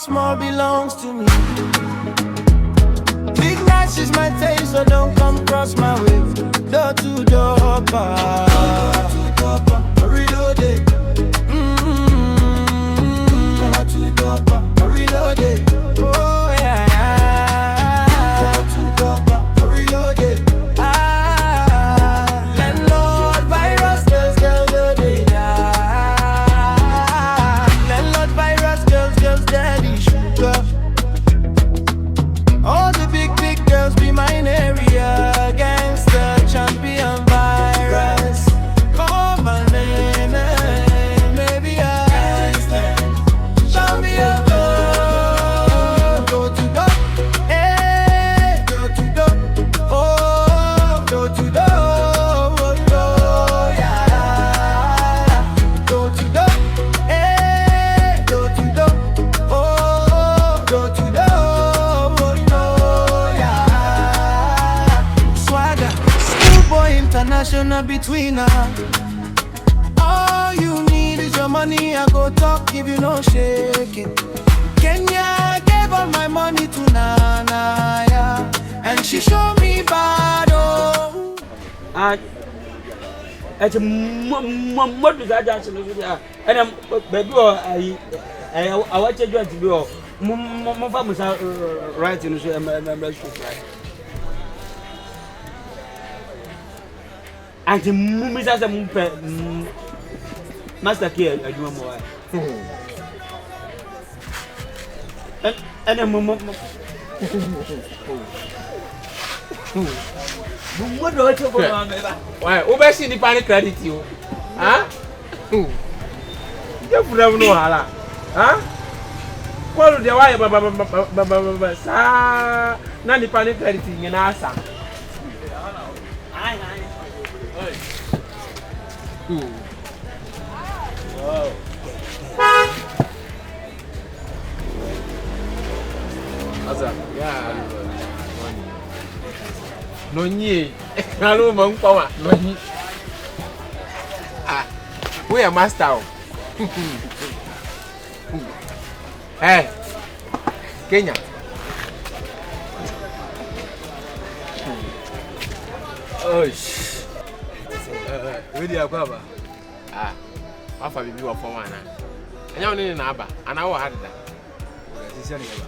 small belongs to me. Big Nash is my taste, so don't come cross my way. Door to door, reloaded. Door to door, reloaded. Oh yeah. Door to door, reloaded. Landlord virus, girls, landlord virus, girls, daddy sugar. All the big girls be mine area. Gangster, champion virus. Call my name, maybe gangster, champion. Go to go, eh, go to go, oh, go to go, oh, yeah. Go to go, eh, go to go, oh, go to go. International between us. All you need is your money. I go talk if you no shake it. Kenya gave all my money to Nana, yeah, and she showed me bad. Oh, it's what do that dance? And I'm baby. I watch you to do. My family right in the and the mummies as a master care, I do more. And a mum. What do I talk about? Why, oversee the panic credit you? Huh? You put up no hala. Huh? Call the wire, Baba, not the panic credit in answer. Wow. Asa, yeah. No ni, hello mang power. No ni. Ah, we are master. Hey, Kenya. Oh, where do you go? Ah, Papa, you are for one. I don't need an abba, and I will have that.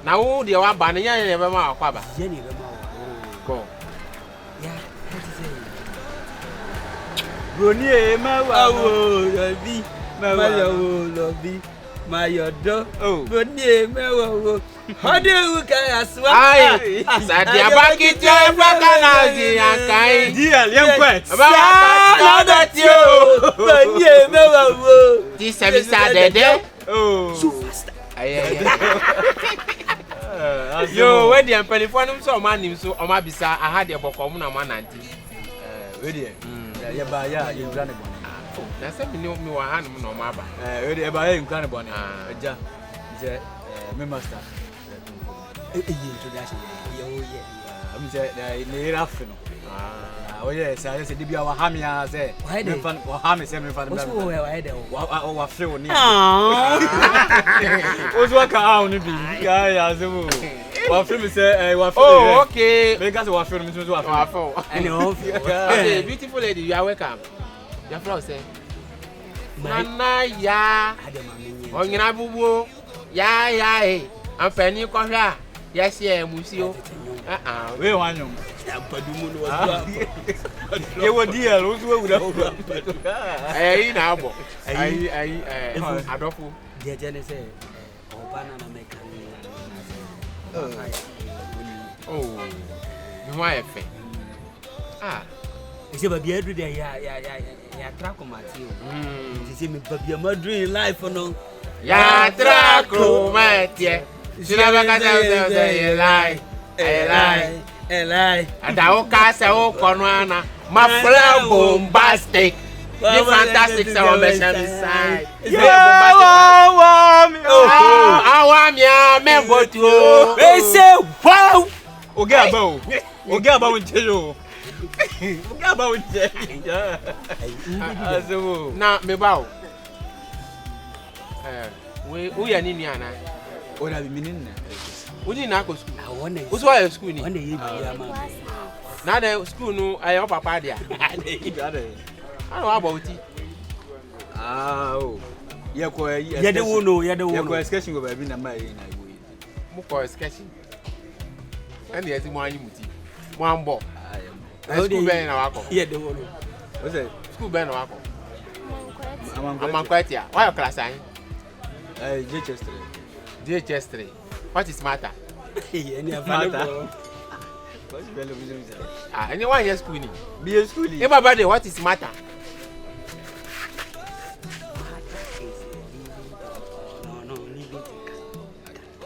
Now, the Abba, and never more, Papa. Jenny, go. Yeah, Brunier, my lobby, my lobby, my door. Oh, Brunier, my how do you get as well? I said, the bucket, Bacanadi, and kind, dear, young quets. Now that you, this service Saturday. Oh, so fast. Yo, when the telephone so man, so on my bisa, I had a book of 190. Ready? Yeah, you run it. That's a new hand no maba. Ready about him, Cannibon. Ja, the master. Introduction. I'm saying, afternoon. Oh, yes, I said, you are Hamia, say, why do you find Hammy 7 for the or through? What's what can be? Yeah, what film say, oh, okay, because what film is what I know. Beautiful lady, you are welcome. Your flower say, Nana, ya, on your abu, ya, I'm penny coffee. Yes, yeah, Musio. We want you. You were dear, who's without I know. I don't know. Dear Jenny said, oh, banana make oh, you are a fan. Ah, it's about the every day. Yeah, track on my team. You see me, but you're not doing life for no. Yeah, track on my team. She never got a lie. And I will cast a whole corner. My flower bombastic. You fantastic, our best side. I want your member to. They say, wow. Okay, about you. Now, me bow. We are Niniana. What have you meaning? What did not go school? I want to. Who's why you're school? One day, Now the school no, I am papa there. I don't know about it. Oh, yeah, yeah, the one, no, yeah, the one. You're sketching over every number. Muko sketching. And the other one ball. School band our call. Yeah, the one. What's it? School band our call. I'm quite here. Why your class? JHS 3. What is matter? Matter. Anyone here schooling? Be a schooling. Hey, my brother, what is matter? No, leave it.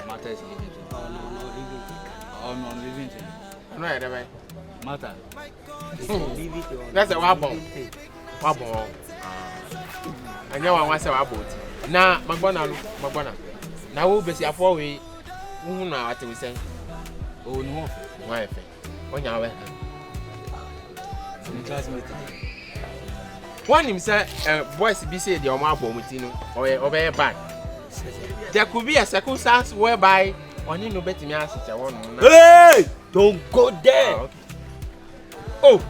Matter is living. Oh, no, living. No, I never. Matter. Leave it. That's a wabble. Wabble. And you want to say about now, Magona. Now we'll be a 4-way. Who know what we say? Oh, no, wife. When you are one himself, boys be said your marble with you or a bag. There could be a circumstance whereby on you no better me as a one. Hey! Don't go there! Okay. Oh!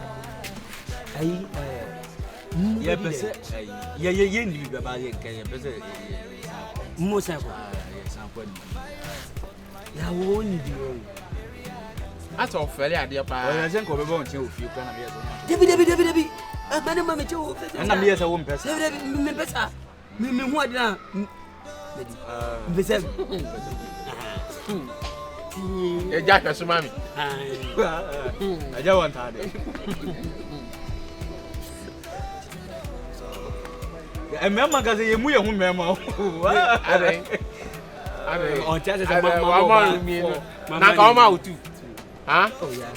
Yeah, you about most of yeah, won't you? That's all fairly idea. I think we're going to if you can Debbie. Madam, Joe, and I'm here as a woman person. Me, what now? Jack, as mammy. I don't want that. And Mamma got a muy memo. I mean, on chances I'm not come out too. Huh? Oh, yeah.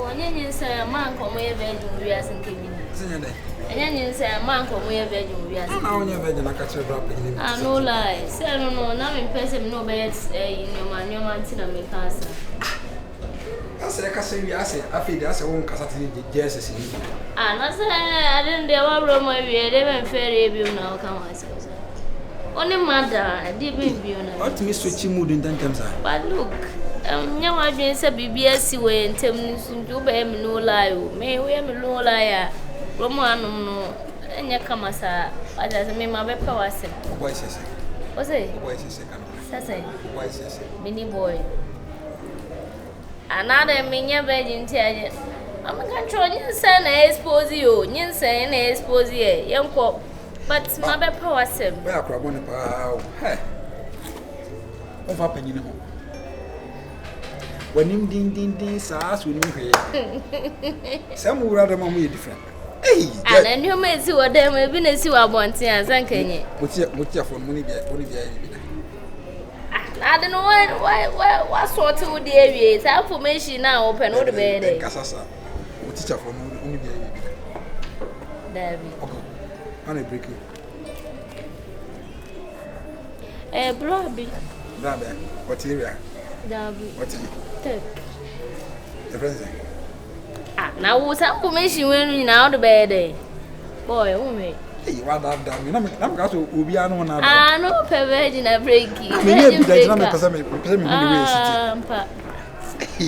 Onye say man come here virgin we as nkemi. Onye say man come here virgin we as. Na onye virgin aka chere bra pegini. Ah no lie. Say no na me person no be nyoma ntina me cancer. Ase ka se wi ase afide ase won kasa tini Jesus ni. Ah na say I didn't dey wa bro mo wi dey ben fere bi na o kan wa say. Only mother dey ben bi na. What me switch mood in terms of. But look, nyawa dwen say bibia si we ntem ni sunju be me no lie o. Me we me no lie a. Romo anum no enya kama sa ada me ma be pa wase. Boy sese. O say? Boy sese kan. Sese. Boy sese. Mini boy. Another minya virgin tia. I'm control nyin say na expose you. Nyin say na expose ye. Yenko. But ma be pa wase. Boy akra bone pa. Hey. O fa panyin ho. Wanim din sa so ni hwe. Some wura dem am different. Hey, and you may see what them may be na see what bonti ansan kenye. Mutia phone money bia bi. I don't know what sort of the area is information now open all the bed. Kasasa. Mutia phone money bia bi. David. Okay. Ana break you. Broby. Dabe. What area? David. What is it? The president. Now what's information when you now the bed? Boy, woman. Hey, what that me? I'm got to Ubiano na. Ah, no, per virgin a breaky. Me be that na person me Ah,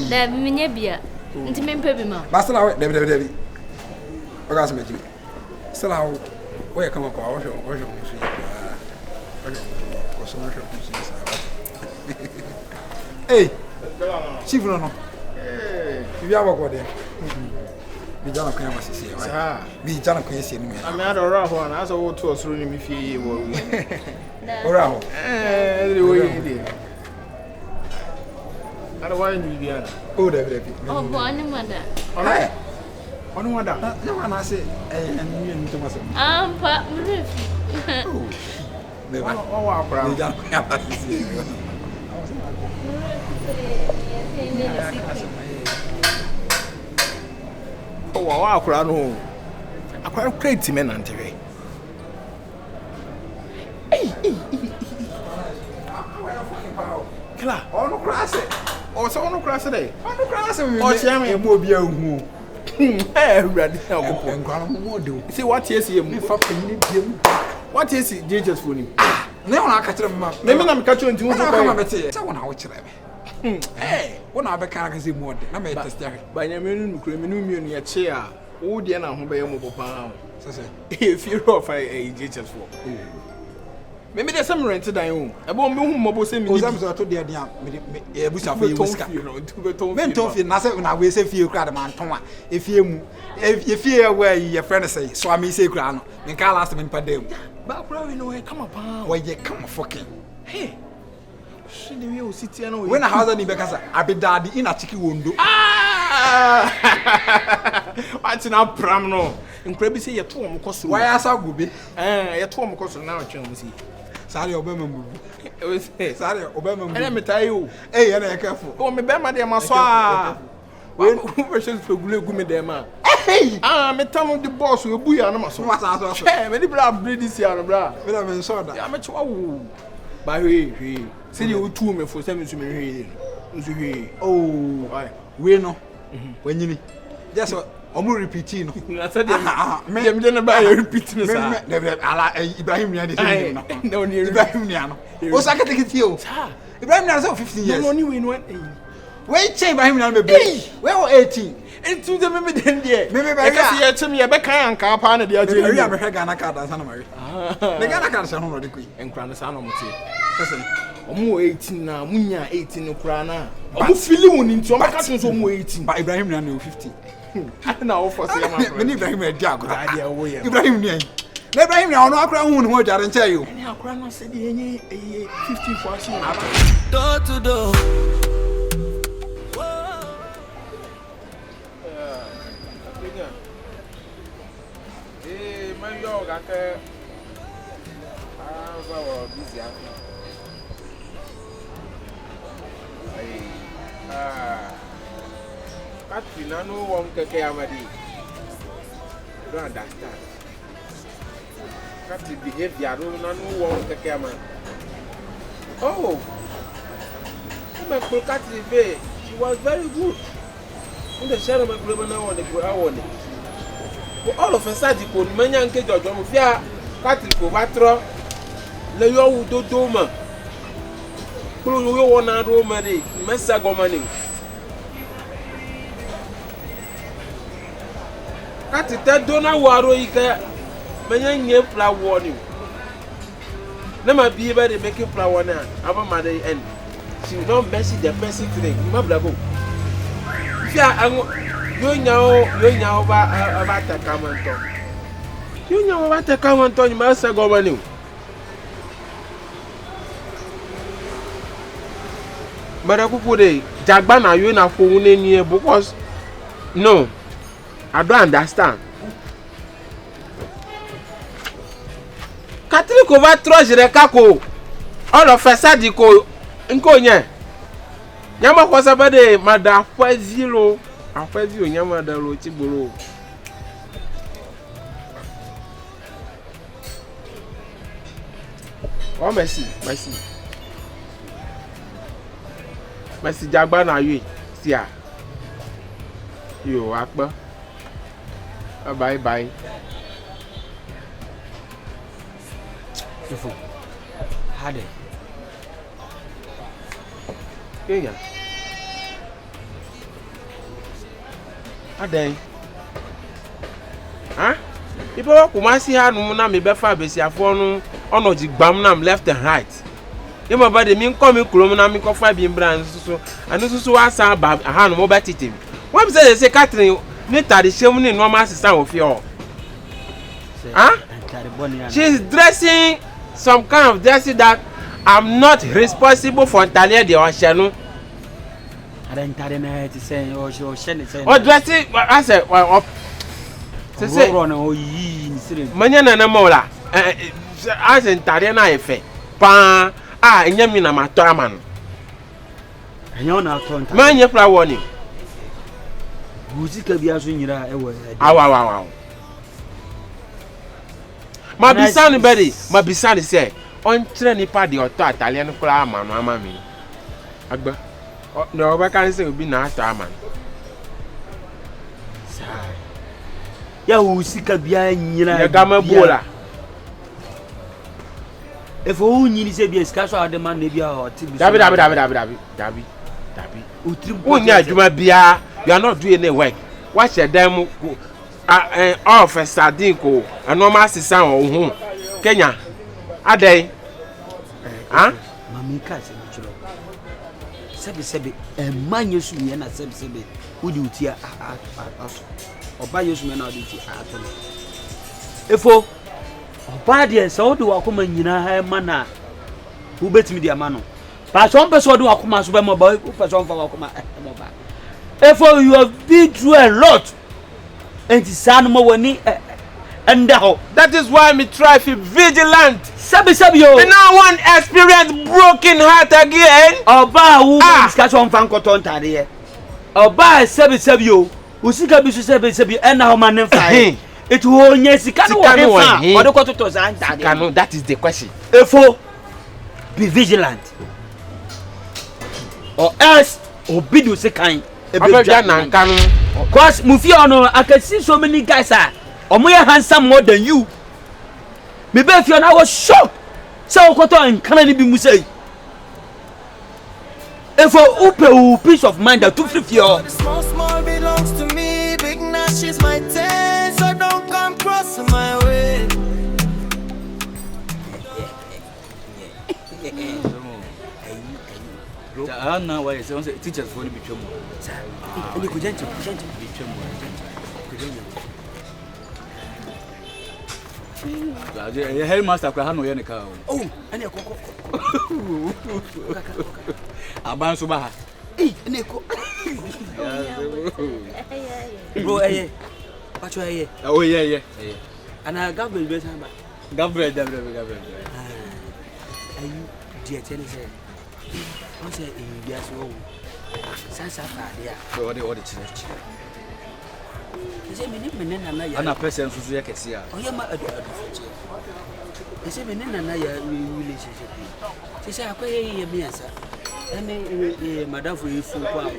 na me bia. Nti me mpa bi ma. Basta na David. Ogas me ji. Sala wo ya kama kwa wo musu. Ko so na Hey. Chief no. Bi abako de. Bi jana kan ma sisi e wa. Bi jana kan esi enu me. I'm not around one. I saw what was running me fee. Ora ho. The way you did. I don't want you to Oh, David. Oh, born mother. Hey. Onu wada. Na wana say enu enu to maso. Pa mrefi. Oh. Be ba. Oh, wow, Bi jana kan ma sisi e wa. Oh, wow, akura no. Akura crate men antere. Kla. Ono krase. O so ono krase dey. Ono krase me. O che me. E mo bia hu. Ready na go. Enkwara mo de. See what you see Me fa panyin biem. What you see Jesus for him. Na wona aka kire me ma. Me na me ka kire ntimu Wona so aka ma ko. bete. Sa wona wo kire me. Wona abeka aka se mo de. Na me test ya. Ba nya me nu kure me nu mienu ye che a. Wo de na ho be ye mo papa. Sese. If you of Jesus for. Me de some rent dan o. E bo me hu mo bo se me. O zam so to de dia me e busa fo ye wuska. Men ton fi na se na we se fie kura de man ton a. E fie mu. E fie we ye friend say so am se kura no. Me ka last me pa dem. Ba bro we no e come up. Why ye come fucking. Hey. She the way o city na o. When a house ni be kasa abidadi ina chiki wondo. Ah! What na pram no. Nkra bi say ye to om koso. Why asa gobe? Ye to om koso na o twen mo si. Sare obema mu. O say Sare obema mu. ene metai o. Eh ye na ye careful. O me be ma de ma so a. We versus pegule gu me de ma. Hey! Ah, me tam the boss we bu ya no ma so. What asa so? Eh, me di bra breed this year no bra. Me na me so da. Ya me chwa wo. Ba hwe. Say you two me for say me so me hwe. Nso hwe. Oh, Why? we no. Wanyini. Just omu repeating no. Na say dem. Me dem na ba repeat no sa. Me ala Ibrahim nia de say no. No ni Ibrahim nia no. O sakete kiti o. Ibrahim nia say 15 years. No ni we no. Wait, che Ibrahim nia me be. We o 18. Entu de me den de. Me be ka se ye chem ye be kan anka pa na de aje. Me ya me hwe Ghana card ansa na mari. Me Ghana card se ho no de koi. Enkra na sa no mote. Sese. Omo 18 na munya 18 no kura na. Omo fili woni nti omo ka tun so omo 18. Ba Ibrahim nia no 15. Na wo for say ma. Me ni Ibrahim e dia agora. Ade a wo ye. Ibrahim nia. Na Ibrahim nia ono akura hu ne ho jare nche yo. Ni akura no se de enye 15 for action. Door to door. Man yo ga ke ba wo busy a. Katrina no one keke amadi. You don't understand. Katri behavior no one keke amadi. Oh. My Katri be, she was very good. In the share of my global now on the go awon. But all of a sudden ko manya nke jojo mo fia Katri ko batro le yo wu dodo ma. Kuro yo wona do ma de, mesa go mani. Kati te dona waro ike menya nye flower ni. Na ma bi be de make flower na aba ma de end. She will not message the person today. Ma blago. Fia anwo yo nya ba ta kamanto. Yo nya ba ta kamanto ni ma sa go mani. But kuku de jagba na yo na fo woni ni because no I don't understand. Catholic over trust the kako. All of a sudden ko nko nye. Nyama kwa sabade mada kwa zero. Afwa zero nyama da lo chiboro. Oh merci. Merci jagba na yo. Sia. Yo akba. Bye. Ifo. Hade. Kenya. Adai. Ibo kuma si hanu na me be fa besiafo no ono jigbam na left and right. Ye ma ba de mi nko mi kuro na mi ko fa bi mbran susu. Anu susu wa sa ba hanu mo ba titim. What be say Catherine ni tari shemu ni normal assistant of your. She's dressing some kind of dressing that I'm not responsible for entire the ocean. I don't know to say or dressing I said well say manya na mola as entire na efe pa enya mi na mato aman. Enyo na tonta. Manya flower ni. Buzika bia so nyira ewo. Awa. Ma bisani bedi, ma bisani say on kire nipa de oto Italian kula ama no ama mi. Agba. No, we can't say we be na after man. Ya wo sika bia nyina. Ya gama bola. If o nyini se bia sika so ade man na bia o ti bi. Dabi. Unya adwuma bia, you are not doing any work. Watch your them off a sardine ko, a normal sisan o hu. Kenya. Adey. Ah? Mami ka se mi chiro. Sebi man yesu mi na sebi udi uti a oba yesu mi na udi uti a to. Efo oba de se odi wakoma nyina ha ma na wo betimi de ama no. Ba so mpe so odi wakoma so be mo ba wo so mfa wakoma mo ba. Efo you have been through a lot. And san mo woni that is why me try to be vigilant. Sabi yo. And now one experience broken heart again. Oba wu discussion fan koton tade. Oba sabi yo. Usika bisu sabi and how man fa. It wo nya sika no wo fa. Odo kototo san tade. Kanu, that is the question. Efo be vigilant. Or else obidu se kan. Cause Mufio no, I can see so many guys are omoya handsome more than you. Maybe if you I was shocked. So koto and Canada be mu say. If for upe peace of mind that too free. Small belongs to me, big Nash is my taste, so don't come cross my way. Now why say teachers for be twem. Ani ko janche be twem. Ya headmaster kwa hanu ye ne ka. Oh, ani ekoko. Aban so ba ha. Ani eko. Bro Pacho Oh yeah. Ana Gabriel be san ba. Gabriel. Ayu dia tell say. I say in India so Sansa Fadia. Or the church. Is it meaning and a person who's like a seer? Oh, you're my advocate. Is it meaning and I relationship? She said, I pay a answer. And Madame for you full power.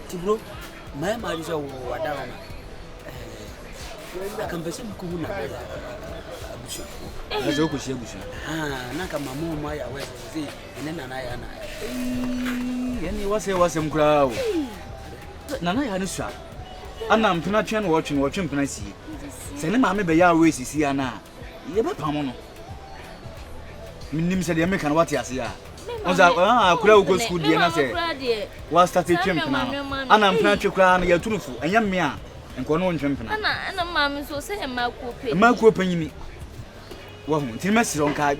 Tibro, my mother is a wadama. I can be some kuna. Naka mamu maya wese zi nena na yana yani wase mkura nana ya ni sha ana mpina twen watch mpina si se ne maame be ya we sisi ana ye be pamo no minim se de meka na wate ase ya onza akura ugo school de na se wa start twen mpina ana mpina twekura na ya tunufu enya mmea enko no ntwen mpina ana maame so se ma kuope nyimi wa hu nti mesiro nka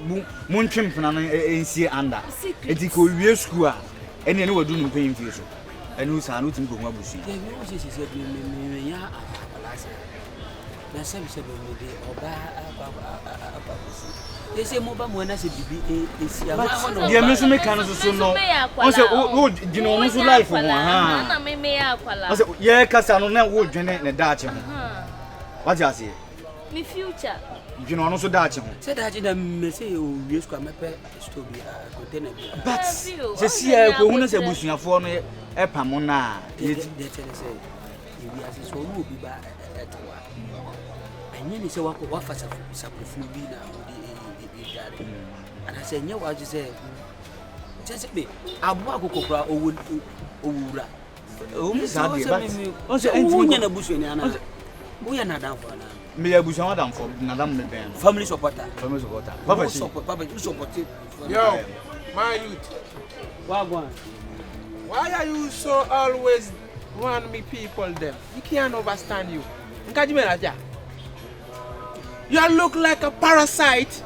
mu ntwem pena no ensie anda enti ko wie school a ene ne wadu no mpanyim fie so ene usa no tim ko hu abusu ya bi o se me ya abalase na se bi me de oba ababusu ese mo ba mo na se bibi esi a dia me so me kan so no o se o di no no so life ho ha na me ya akwala o se ye kasa no na wo dwene ne daache ho what you say me future you know no so daache ho say daache na me say o wie school mepe story container bi but se si e ko hu na se busuafo no e pam na ye tell say you be as so no bi ba etwa anya ni se wako wafa saprofu bi na odi jare ana se nya wa je se be abo akokokura owura o mi sa be but on se enti na busu ni ana o ya na dan for na me ya busu adam for na dam me ben family supporter papa support yo my youth wagwan why are you so always want me people them you can't understand you nkajimela you look like a parasite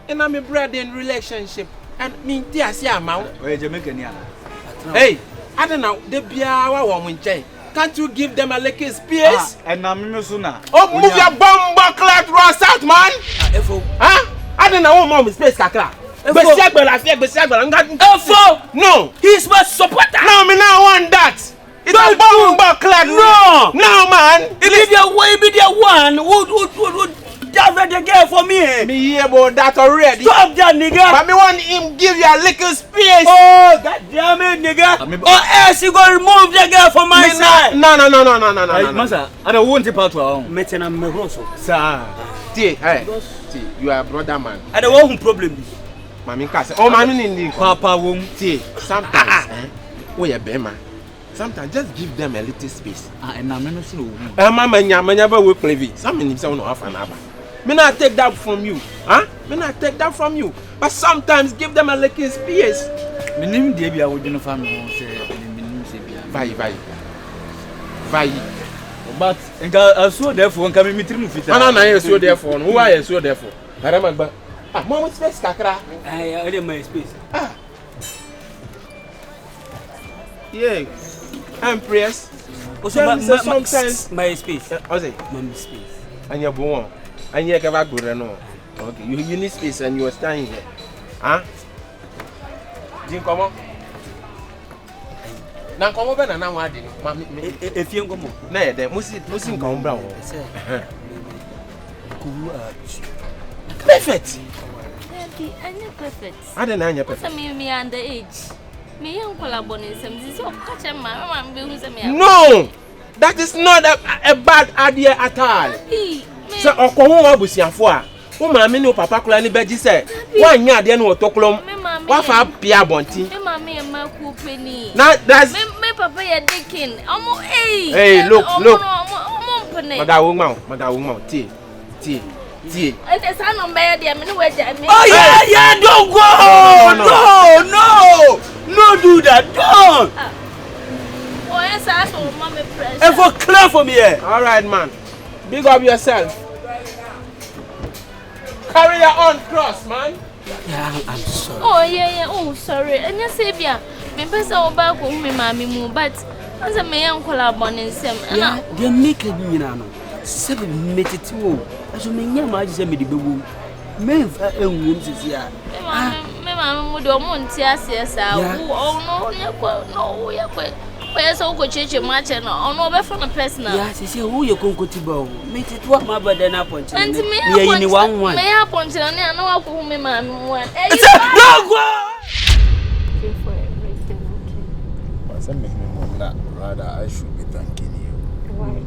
in a brother in relationship and me tia see amount we Jamaican ni ana hey I don't know they bia wa wo nche can't you give them a little space and na me so na oh move your bomb clat rust out man efo I don't know mom space kakra gbese agbela nga efo no he's my supporter no me now want that it's a bomb clat no man it be the way be the one would Just the girl for me. Me hear about that already. Stop that, nigga. But me want him give you a little space. Oh, God damn it, nigga. Or else you gonna remove the girl from my side. No. Master, I don't want to part to our own. Metena me roso. Sir. See, hey. See, you are a brother man. I don't want problem. Mami kase. Oh, mami nindi. Papa won't. See, sometimes, we a bema. Sometimes just give them a little space. And I'm not sure. Mama never will play. Some in himself no half an hour. Me not take that from you. Huh? Me not take that from you. But sometimes give them a little space. My name Debbie, I would not family. Vai. But I saw therefore coming meeting with it. I saw therefore. Who are you so therefore? I remember. Mama space kakra. I need my space. Yeah. Empress. Sometimes my space. Ozzy. My space. And you're born. And you're going to go no. Okay. You need space and you are staying here. Huh? Jim, come on. Now come over and now I didn't. If you go more. No, the Muslim come brown. Perfect. I'm not perfect. I don't know you're perfect. Me underage. Me young collaboration. This is your catch a man. No! That is not a bad idea at all. So, Okohoma Busiafua. Woman, no papa Kulani Beji said, 1 year, then we'll talk long. What for Pia Bonti? Mammy and my cool penny. Not that's my papa, a dickin. Hey, look. Madam, tea. And the son of Mary, I mean, where I mean. Oh, yeah, don't go. No, do that. Don't. Oh, yes, I saw mommy press. And for clear for me, all right, man. Big up yourself. Carry your own cross, man. Yeah, I'm sorry. Oh, yeah. Oh, sorry. And you say, yeah, me person will back with me, mammy, but as a man collaboration. Yeah, they're making me now. 7 minutes. As you mean, my just me the boo. Men and wounds is here. My mamma would almost yes. Oh, no, you're quite. Where's all go church match and on over from a person? Yes, you see who you can go to bow. Make it what my brother and appoint. And to me, one. May I point to I know who me man one. No, go! For everything, okay. What's a minimum that rather I should be thanking you? Why?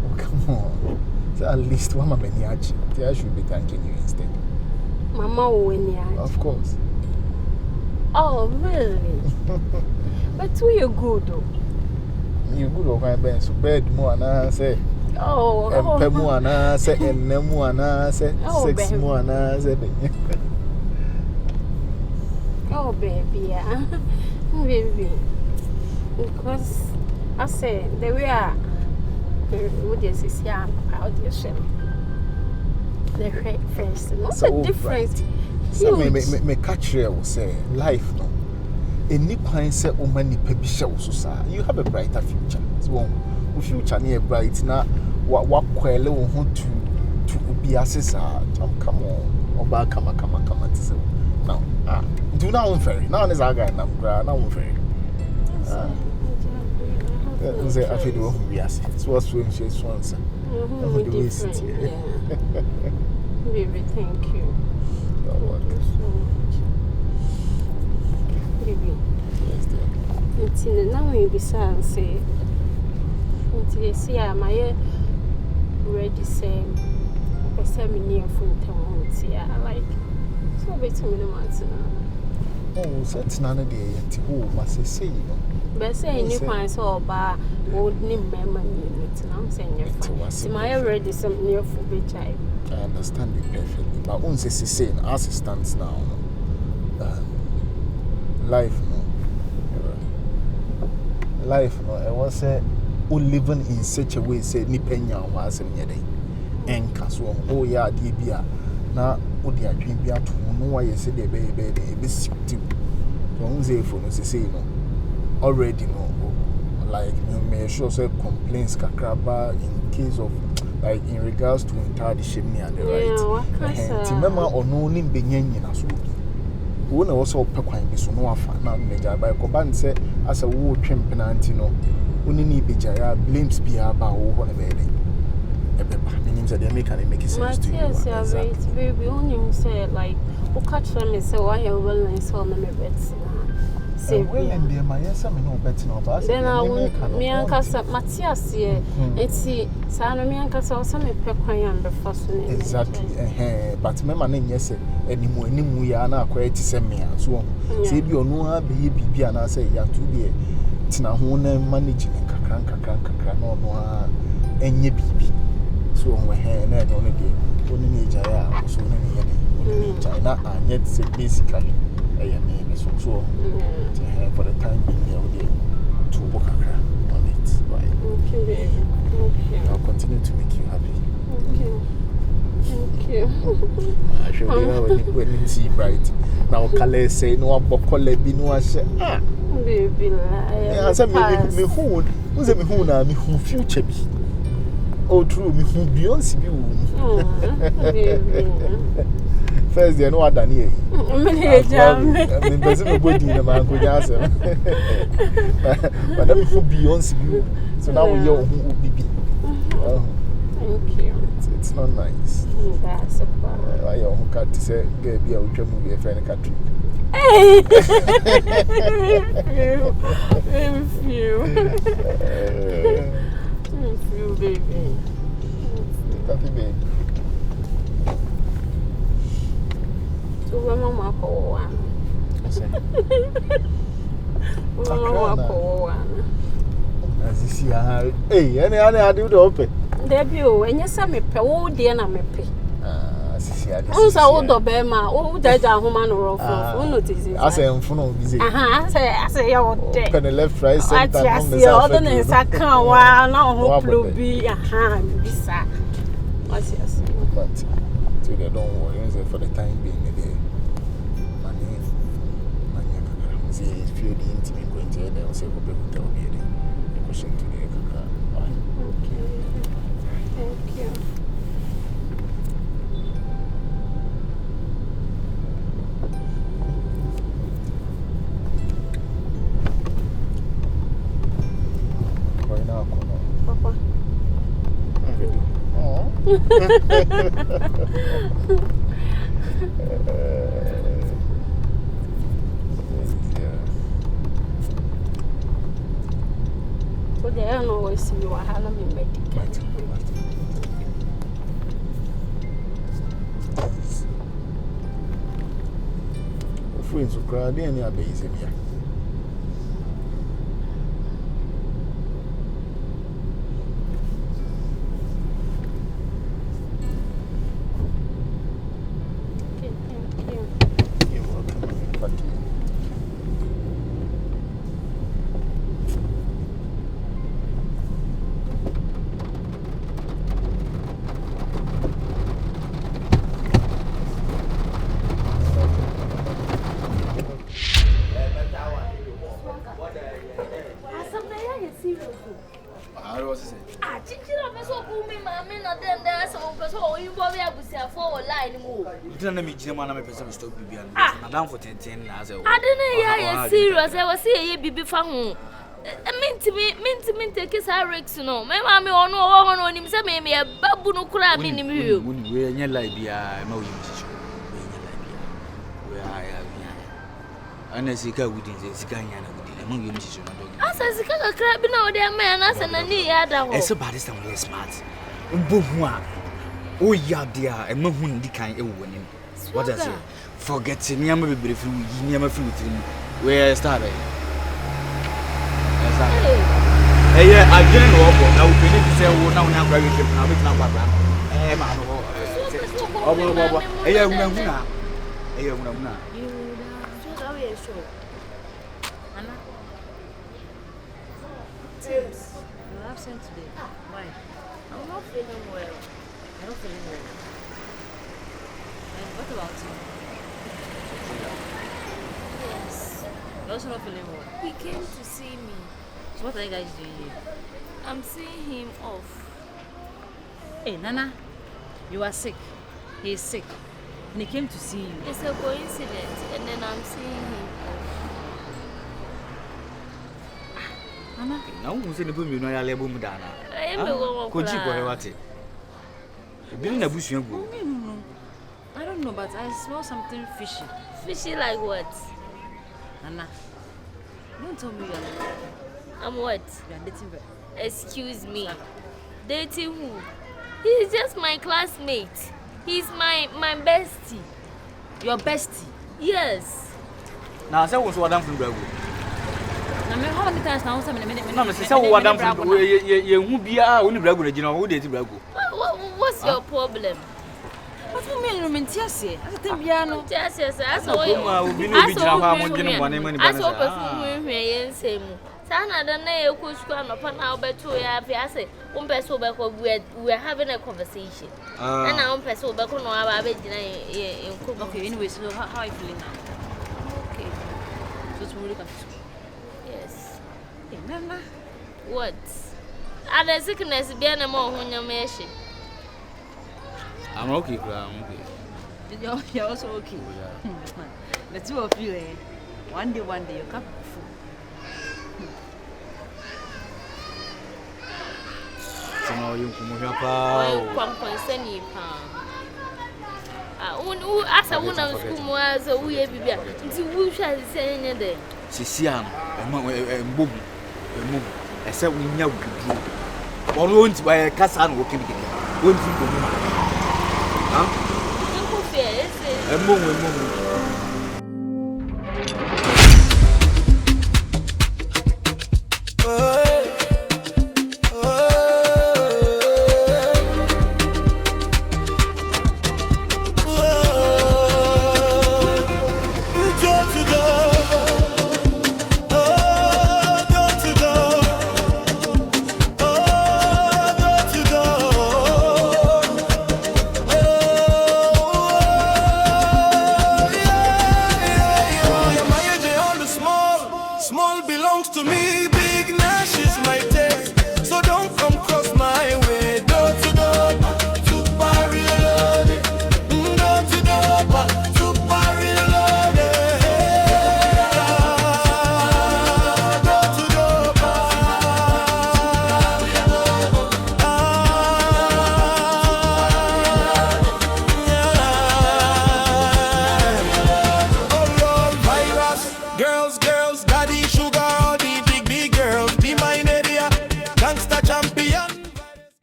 Oh, come on. So at least one maniachi. I should be thanking you instead. Mama will win ya. Of course. Oh, really? But you're good though. You're good over my so bed more and I say. Oh, Pemu and I say, and Nemu and I say, 6 more and I say. Oh, baby, yeah. Baby. Because I say, the way I would just see how you share. The first. What's the difference? So, me catch you will say, life no. Any pine say, oh, many baby shows, you have a brighter future. So, future near bright now. What quail want to be assessor? Come on, or back, come on, so now, do now unfair. Now is our guy, now unfair. Say, I feel we are so what's when she's once. Baby, thank you. Baby. Yes, dear. It's in the now you be sad, say. Until see, I'm ready, say, I said, me near from town. See, I like so wait a minute. Oh, such none of the yet. Oh, must say, you know. But say, you find so bad, old name memory. I'm saying, you're my already some near for which I understand it perfectly. But once it's saying, as it stands now, life, no, I was living in such a way, say, Nipenya was a day. And Castle, oh, yeah, DBA. Now, what they are doing, be out to know why you say the baby, be sick too. Don't say for us to say, no, already no, like, you may show say complaints, Kakraba, in case of, like, in regards to entire the shame and the right. And remember, or no, name being in us. When I was all pequine, be so no affair, not major by Coban said, as a war champion, Antino, only need be Jaya, blames be about over the baby. meaning that they make sense to you. Yes, baby, only say like, who catch me say why you will and so many bets. Well, and dear, my yes, I'm no betting of us. Then I will me and Cassa Matthias here. It's see, Sana me and Cassa or some pequayan before soon. Exactly, but my man, yes, any more, we are now quite to send me as well. Say you know, be and I say, ya to be Tina Hone managing Kakran, no, and ye baby. So when hair and only day, only Jaya, so many China, and yet say basically. So for the time being, to work on it, right? Okay. I'll continue to make you happy. Thank you. I should be when you see bright. Now, Kale say no one be no say, baby, I said, me who's a me who now, me who future be. Oh, true, me who Beyonce be. First, they know what I need. I'm person nobody in a man could answer. But let me Beyonce. So now we know who will be. Thank you. It's not nice. That's a problem. I own cat to say, get be a witcher movie, a friend country. Hey! Baby. Coffee, baby. Mama ko one. Mama ko one. As you see, hey, any I do the open. Debut, and yes, I'm a pe, oh, dear, I'm a pe. Also, old Obama, oh, that's a woman or who notices. I say, I'm full of busy. I say, you're dead. Pen the left, right, center. I see other than I can't, wow, no, who be a hand, be sad. What's yes? But to the don't worry, for the time being, see, if you're the intimate going to them, say, we'll be tell me the question to the okay. Thank you. Papa. So they don't always see you are having me. Friends who cry, they are based in here. I didn't hear serious. I was saying, Bibi Fangu. Mint take his Rex, no. My mammy or no one on him, say, maybe a babu no crab in him. We're in your Libya, I know you. Where I have and as you go within the Zigana, among you, as a crab in our dear man, as an any other. It's a bad somewhere smart. Oh, yeah, dear, and Mohun decay a winning. What does it? Forgetting Yama be free, Yama fruit. Where I started. Hey, yeah, I didn't walk. Now we need to say, oh, now I'm very good. Now we can have a hey, you're absent today. Why? I'm not feeling well. I'm not feeling well. And what about you? Yes. You're also not feeling well. He came to see me. So what are you guys doing here? I'm seeing him off. Hey, Nana, you are sick. He is sick. And he came to see you. It's a coincidence, and then I'm seeing him off. Nana? Now, who's in the boom? You know, I label Madana. I am the one. Could you go what? Been in a bush. No. I don't know, but I smell something fishy. Fishy like what? Nana, don't tell me you're I'm what? dating her. Excuse me. Dating who? He's just my classmate. He's my bestie. Your bestie? Yes. Now, I said, what's what I'm from Brago? How many times now? No, Mrs. So what I'm from you won't be only Brago, you know, who did Brago? What's your problem? What do you mean, Romantiasi? I think piano. Yes, that's all. We'll be no big drama, I'm getting money. I saw perfume here and say, Sana, the name of Kushkan upon our bed to I say, we're having a conversation. And now, Peso back on our bed in Cook. Okay, anyway, so how are you feeling now? Okay. So tomorrow come to school. Yes. Hey, Nana. What? Are the sickness being a more when you're meshing? I'm okay, I'm okay. You're also okay. The two of you, one day you come. So you confrontation. As a woman of school, was a wee baby. You shall say anything. Sisian, and boom, I said we know. Or won't buy a cassan walking again. Won't you go? Huh? A